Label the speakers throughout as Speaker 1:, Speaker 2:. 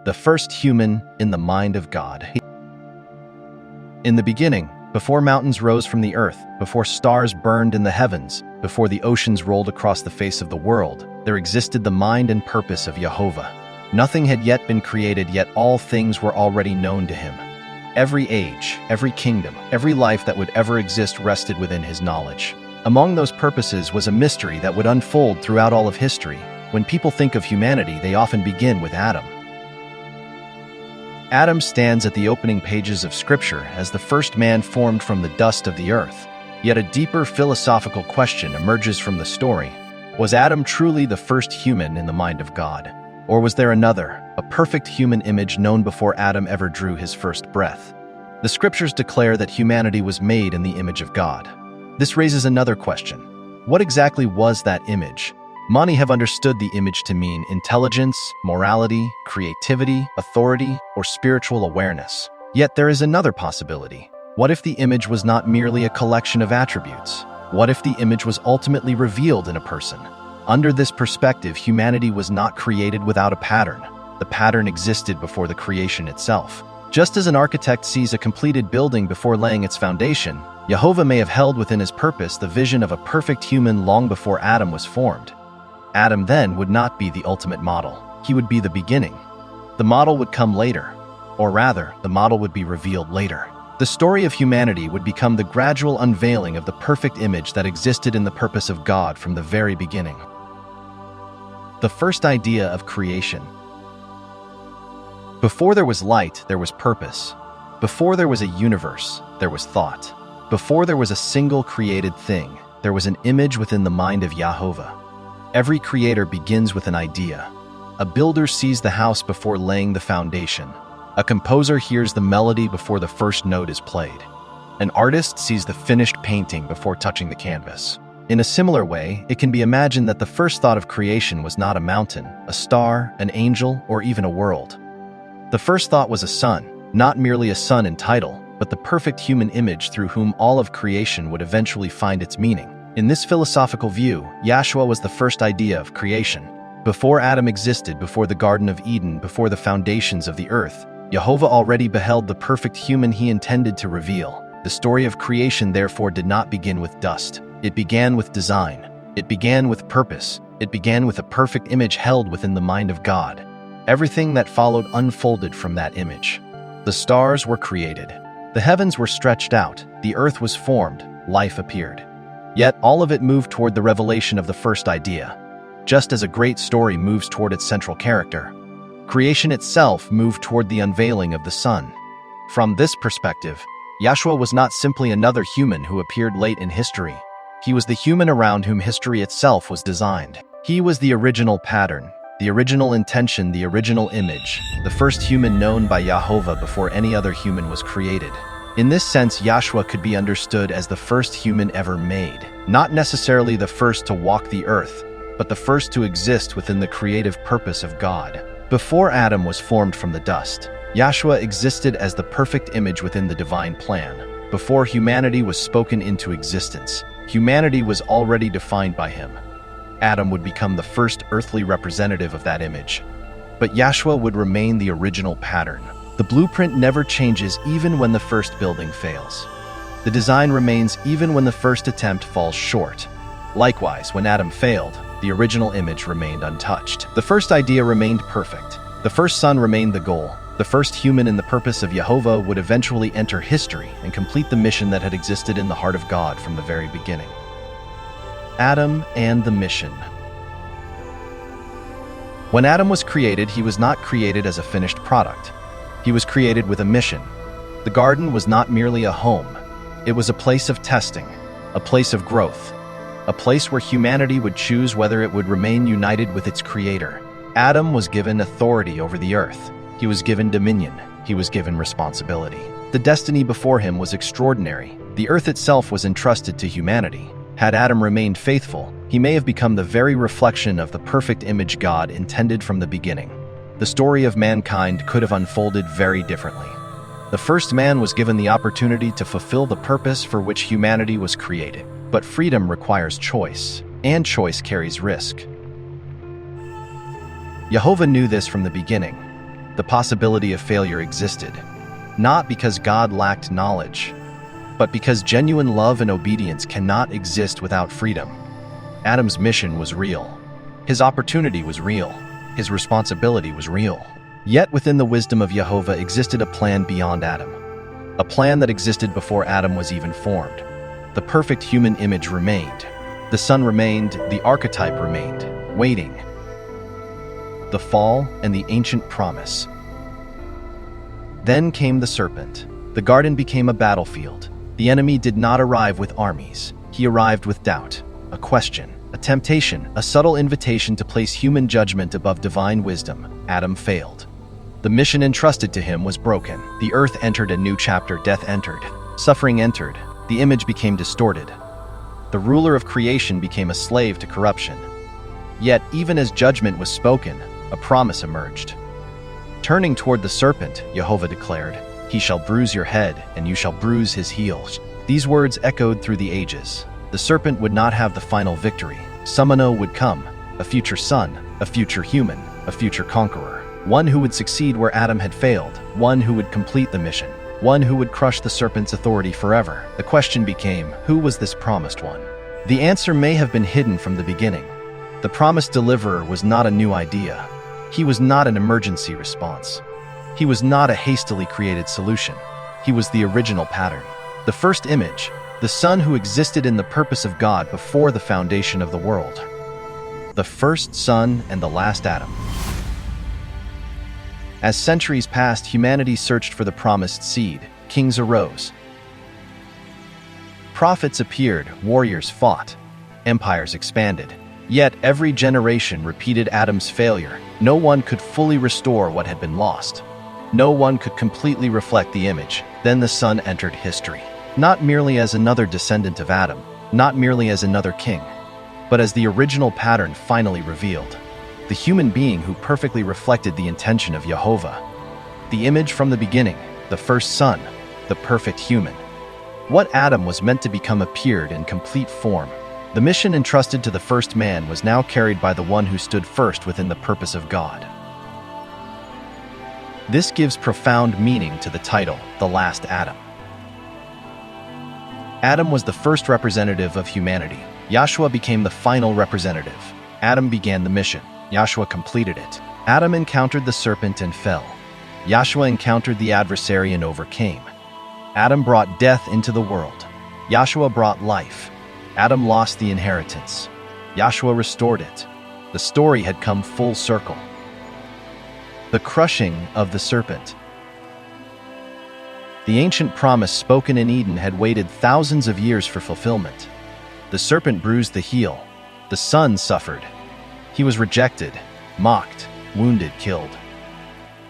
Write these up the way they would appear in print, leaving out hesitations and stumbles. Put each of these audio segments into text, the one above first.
Speaker 1: the first human in the mind of God. In the beginning, before mountains rose from the earth, before stars burned in the heavens, before the oceans rolled across the face of the world, there existed the mind and purpose of YaHoVaH. Nothing had yet been created, yet all things were already known to him. Every age, every kingdom, every life that would ever exist rested within his knowledge. Among those purposes was a mystery that would unfold throughout all of history. When people think of humanity, they often begin with Adam. Adam stands at the opening pages of Scripture as the first man formed from the dust of the earth. Yet a deeper philosophical question emerges from the story. Was Adam truly the first human in the mind of God? Or was there another, a perfect human image known before Adam ever drew his first breath? The Scriptures declare that humanity was made in the image of God. This raises another question. What exactly was that image? Many have understood the image to mean intelligence, morality, creativity, authority, or spiritual awareness. Yet there is another possibility. What if the image was not merely a collection of attributes? What if the image was ultimately revealed in a person? Under this perspective, humanity was not created without a pattern. The pattern existed before the creation itself. Just as an architect sees a completed building before laying its foundation, YaHoVaH may have held within his purpose the vision of a perfect human long before Adam was formed. Adam then would not be the ultimate model. He would be the beginning. The model would come later, or rather, the model would be revealed later. The story of humanity would become the gradual unveiling of the perfect image that existed in the purpose of God from the very beginning. The first idea of creation. Before there was light, there was purpose. Before there was a universe, there was thought. Before there was a single created thing, there was an image within the mind of YaHoVaH. Every creator begins with an idea. A builder sees the house before laying the foundation. A composer hears the melody before the first note is played. An artist sees the finished painting before touching the canvas. In a similar way, it can be imagined that the first thought of creation was not a mountain, a star, an angel, or even a world. The first thought was a son, not merely a son in title, but the perfect human image through whom all of creation would eventually find its meaning. In this philosophical view, Yeshua was the first idea of creation. Before Adam existed, before the Garden of Eden, before the foundations of the earth, YaHoVaH already beheld the perfect human he intended to reveal. The story of creation therefore did not begin with dust. It began with design. It began with purpose. It began with a perfect image held within the mind of God. Everything that followed unfolded from that image. The stars were created. The heavens were stretched out. The earth was formed. Life appeared. Yet all of it moved toward the revelation of the first idea. Just as a great story moves toward its central character, creation itself moved toward the unveiling of the Son. From this perspective, Yeshua was not simply another human who appeared late in history. He was the human around whom history itself was designed. He was the original pattern, the original intention, the original image, the first human known by YaHoVaH before any other human was created. In this sense, Yeshua could be understood as the first human ever made, not necessarily the first to walk the earth, but the first to exist within the creative purpose of God. Before Adam was formed from the dust, Yeshua existed as the perfect image within the divine plan. Before humanity was spoken into existence, humanity was already defined by him. Adam would become the first earthly representative of that image. But Yeshua would remain the original pattern. The blueprint never changes even when the first building fails. The design remains even when the first attempt falls short. Likewise, when Adam failed, the original image remained untouched. The first idea remained perfect. The first son remained the goal. The first human in the purpose of YaHoVaH would eventually enter history and complete the mission that had existed in the heart of God from the very beginning. Adam and the mission. When Adam was created, he was not created as a finished product. He was created with a mission. The garden was not merely a home. It was a place of testing, a place of growth, a place where humanity would choose whether it would remain united with its creator. Adam was given authority over the earth. He was given dominion. He was given responsibility. The destiny before him was extraordinary. The earth itself was entrusted to humanity. Had Adam remained faithful, he may have become the very reflection of the perfect image God intended from the beginning. The story of mankind could have unfolded very differently. The first man was given the opportunity to fulfill the purpose for which humanity was created. But freedom requires choice, and choice carries risk. YaHoVaH knew this from the beginning. The possibility of failure existed, not because God lacked knowledge, but because genuine love and obedience cannot exist without freedom. Adam's mission was real. His opportunity was real. His responsibility was real. Yet within the wisdom of YaHoVaH existed a plan beyond Adam. A plan that existed before Adam was even formed. The perfect human image remained. The Son remained, the archetype remained, waiting. The fall and the ancient promise. Then came the serpent. The garden became a battlefield. The enemy did not arrive with armies. He arrived with doubt, a question, a temptation, a subtle invitation to place human judgment above divine wisdom. Adam failed. The mission entrusted to him was broken. The earth entered a new chapter. Death entered. Suffering entered. The image became distorted. The ruler of creation became a slave to corruption. Yet, even as judgment was spoken, a promise emerged. Turning toward the serpent, YaHoVaH declared, "He shall bruise your head, and you shall bruise his heels." These words echoed through the ages. The serpent would not have the final victory. Someone would come, a future son, a future human, a future conqueror. One who would succeed where Adam had failed, one who would complete the mission, one who would crush the serpent's authority forever. The question became, who was this promised one? The answer may have been hidden from the beginning. The promised deliverer was not a new idea. He was not an emergency response. He was not a hastily created solution. He was the original pattern. The first image, the Son who existed in the purpose of God before the foundation of the world. The first Son and the last Adam. As centuries passed, humanity searched for the promised seed. Kings arose. Prophets appeared, warriors fought, empires expanded. Yet every generation repeated Adam's failure. No one could fully restore what had been lost. No one could completely reflect the image. Then the Son entered history. Not merely as another descendant of Adam, not merely as another king, but as the original pattern finally revealed. The human being who perfectly reflected the intention of YaHoVaH. The image from the beginning, the first Son, the perfect human. What Adam was meant to become appeared in complete form. The mission entrusted to the first man was now carried by the one who stood first within the purpose of God. This gives profound meaning to the title, The Last Adam. Adam was the first representative of humanity. Yeshua became the final representative. Adam began the mission. Yeshua completed it. Adam encountered the serpent and fell. Yeshua encountered the adversary and overcame. Adam brought death into the world. Yeshua brought life. Adam lost the inheritance. Yeshua restored it. The story had come full circle. The crushing of the serpent. The ancient promise spoken in Eden had waited thousands of years for fulfillment. The serpent bruised the heel. The Son suffered. He was rejected, mocked, wounded, killed.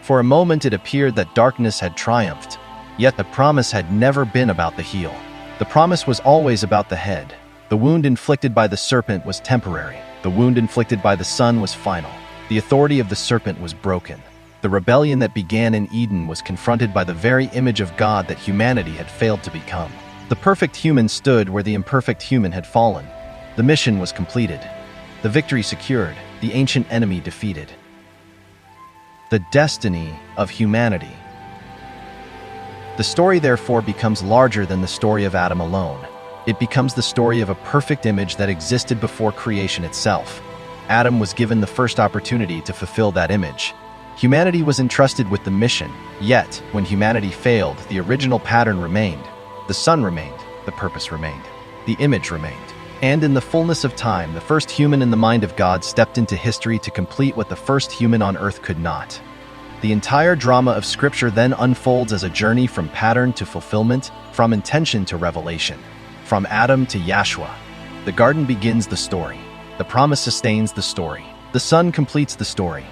Speaker 1: For a moment it appeared that darkness had triumphed, yet the promise had never been about the heel. The promise was always about the head. The wound inflicted by the serpent was temporary. The wound inflicted by the Son was final. The authority of the serpent was broken. The rebellion that began in Eden was confronted by the very image of God that humanity had failed to become. The perfect human stood where the imperfect human had fallen. The mission was completed. The victory secured. The ancient enemy defeated. The destiny of humanity. The story therefore becomes larger than the story of Adam alone. It becomes the story of a perfect image that existed before creation itself. Adam was given the first opportunity to fulfill that image. Humanity was entrusted with the mission, yet, when humanity failed, the original pattern remained. The Son remained, the purpose remained, the image remained. And in the fullness of time, the first human in the mind of God stepped into history to complete what the first human on earth could not. The entire drama of Scripture then unfolds as a journey from pattern to fulfillment, from intention to revelation, from Adam to Yeshua. The garden begins the story. The promise sustains the story. The Son completes the story.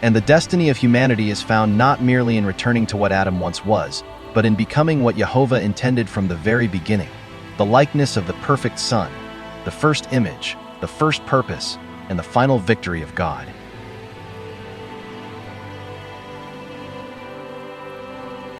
Speaker 1: And the destiny of humanity is found not merely in returning to what Adam once was, but in becoming what YaHoVaH intended from the very beginning, the likeness of the perfect Son, the first image, the first purpose, and the final victory of God.